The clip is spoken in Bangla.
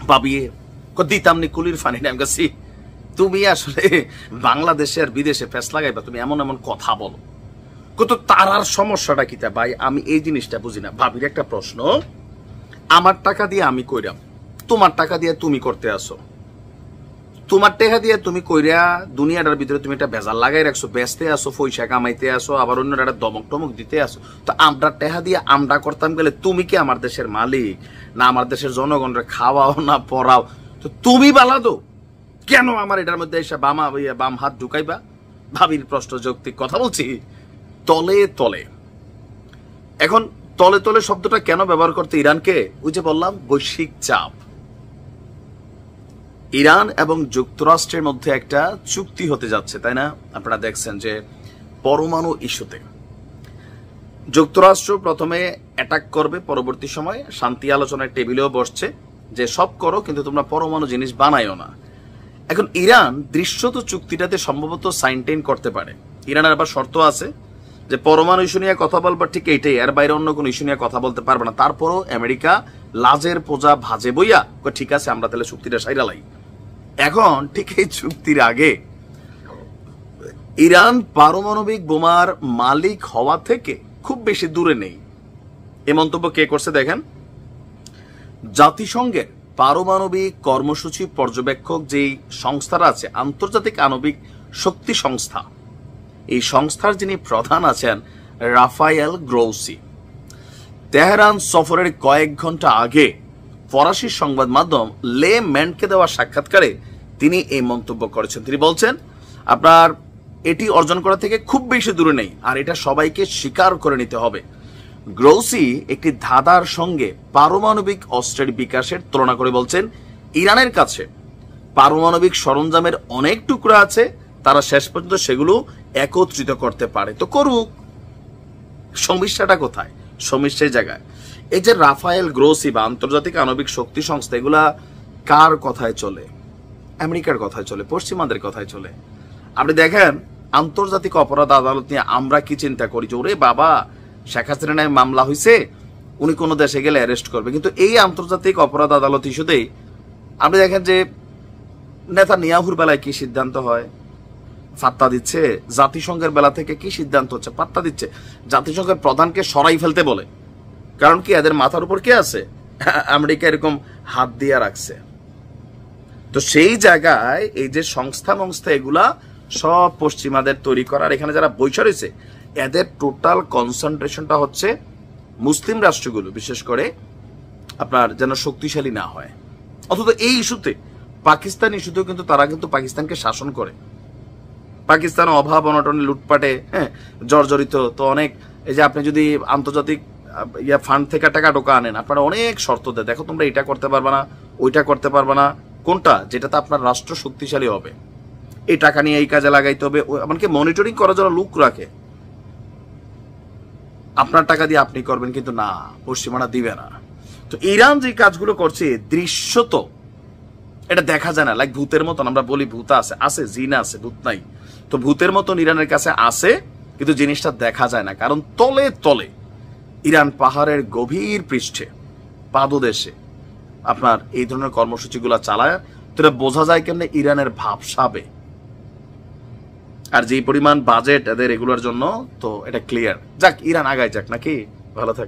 পাবিয়ে দিতাম নি কুলির ফানি আমি কাছি তুমি আসলে বাংলাদেশে আর বিদেশে ফেস লাগাইবা, তুমি এমন এমন কথা বলো। কত তারার সমস্যাটা কি তা ভাই, আমি এই জিনিসটা বুঝি না। ভাবির একটা প্রশ্ন, আমার টাকা দিয়ে আমি কইরাম, তোমার টাকা দিয়ে তুমি করতে আসো, তোমার টাকা দিয়ে তুমি কইরা দুনিয়াটার ভিতরে তুমি একটা ভেজাল লাগাই রাখছো, বেচতে আসো, পয়সা কামাইতে আসো, আবার অন্যরা একটা দমক টমক দিতে আসো। তো আমরা টাকা দিয়ে আমরা করতাম গেলে তুমি কি আমার দেশের মালিক না আমার দেশের জনগণরা খাওয়াও না পড়াও? তো তুমি বালা দো কেন আমার এটার মধ্যে এসে বাম হাত ঢুকাইবা? ভাবির প্রশ্ন যৌক্তিক কথা বলছি। তলে তলে এখন তলে তলে শব্দটা কেন ব্যবহার করতে ইরানকে? ওই যে বললাম বৈশ্বিক চাপ। ইরান এবং যুক্তরাষ্ট্রের মধ্যে একটা চুক্তি হতে যাচ্ছে, তাই না? আপনারা দেখছেন যে পরমাণু ইস্যুতে যুক্তরাষ্ট্র প্রথমে অ্যাটাক করবে, পরবর্তী সময় শান্তি আলোচনার টেবিলেও বসছে যে সব করো কিন্তু তোমরা পরমাণু জিনিস বানাইও না। এখন ইরান দৃশ্যত চুক্তিটাতে সম্ভবত সাইনটেইন করতে পারে। ইরানের আবার শর্ত আছে যে পরমাণু ইস্যু নিয়ে কথা বলবা, ঠিক এইটাই, এর বাইরে অন্য কোনো ইস্যু নিয়ে কথা বলতে পারবে না। তারপরও আমেরিকা লাজের পোজা ভাজে বইয়া ঠিক আছে আমরা তাহলে চুক্তিটা সাইরালাই। এখন ঠিক এই চুক্তির আগে ইরান পারমাণবিক বোমার মালিক হওয়া থেকে খুব বেশি দূরে নেই। এ মন্তব্য কে করছে দেখেন, জাতিসংঘের পারমাণবিক কর্মসূচি পর্যবেক্ষক যেই সংস্থাটা আছে, আন্তর্জাতিক আণবিক শক্তি সংস্থা, এই সংস্থার যিনি প্রধান আছেন রাফায়েল গ্রোসি, তেহরান সফরের কয়েক ঘন্টা আগে ফরাসি সংবাদ মাধ্যম লে ম্যান্ডকে দেওয়া সাক্ষাৎকারে তিনি এই মন্তব্য করেছেন। তিনি বলছেন আপনার এটি অর্জন করা থেকে খুব বেশি দূরে নেই, আর এটা সবাইকে স্বীকার করে নিতে হবে। গ্রোসি একটি ধাঁধার সঙ্গে পারমাণবিক অস্ত্রের বিকাশের তুলনা করে বলছেন ইরানের কাছে পারমাণবিক সরঞ্জামের অনেক টুকরা আছে, তারা শেষ পর্যন্ত সেগুলো একত্রিত করতে পারে। তো করুক, সমস্যাটা কোথায়? সমস্যার জায়গায় এই যে রাফায়েল গ্রোসি বা আন্তর্জাতিক আণবিক শক্তি সংস্থা, এগুলা কার কথায় চলে? আমেরিকার কথায় চলে, পশ্চিমাদের কথায় চলে। আপনি দেখেন আন্তর্জাতিক অপরাধ আদালত নিয়ে আমরা কি চিন্তা করি যে ওরে বাবা শেখ হাসিনার মামলা হয়েছে, উনি কোনো দেশে গেলে অ্যারেস্ট করবে, কিন্তু এই আন্তর্জাতিক অপরাধ আদালত ইস্যুতেই আপনি দেখেন যে নেতানিয়াহুর বেলায় কি সিদ্ধান্ত হয় পাত্তা দিচ্ছে, জাতিসংঘের বেলা থেকে কি সিদ্ধান্ত হচ্ছে পাত্তা দিচ্ছে। জাতিসংঘের প্রধানকে সরাই ফেলতে বলে, কারণ কি এদের মাথার উপর কে আছে? আমেরিকা এরকম হাত দিয়ে রাখছে। তো সেই জায়গায় এই যে সংস্থা এগুলা সব পশ্চিমাদের তৈরি করার, এখানে যারা বৈশা রয়েছে এদের টোটাল কনসেন্ট্রেশনটা হচ্ছে মুসলিম রাষ্ট্রগুলো বিশেষ করে আপনার যেন শক্তিশালী না হয়। অথচ এই ইস্যুতে পাকিস্তান ইস্যুতেও কিন্তু তারা কিন্তু পাকিস্তানকে শাসন করে। পাকিস্তান অভাব অনটনে লুটপাটে জর্জরিত। তো অনেক এই যে আপনি যদি আন্তর্জাতিক ফান্ড থেকে টাকা টোকা আনেন, আপনারা অনেক শর্ত দেয়, দেখো তোমরা এটা করতে পারবে না, ওইটা করতে পারবে না। কোনটা? যেটাতে আপনার রাষ্ট্র শক্তিশালী হবে, এই টাকা নিয়ে এই কাজে লাগাইতে হবে। এমনকি মনিটরিং করার জন্য লোক রাখে। আপনার টাকা দিয়ে আপনি করবেন, কিন্তু না, পশ্চিমারা দিবে না। তো ইরান যে কাজগুলো করছে দৃশ্যত এটা দেখা যায় না, লাইক ভূতের মতন। আমরা বলি ভূত আছে, জিন আছে, ভূত নাই। তো ভূতের মতন ইরানের কাছে আছে, কিন্তু জিনিসটা দেখা যায় না, কারণ তলে তলে ইরান পাহাড়ের গভীর পৃষ্ঠে পাদদেশে আপনার এই ধরনের কর্মসূচিগুলো চালায়। তো এটা বোঝা যায় কেমনে ইরানের ভাবসাবে আর যেই পরিমাণ বাজেট এদের এগুলোর জন্য, তো এটা ক্লিয়ার। যাক, ইরান আগায় যাক নাকি, ভালো থাকে।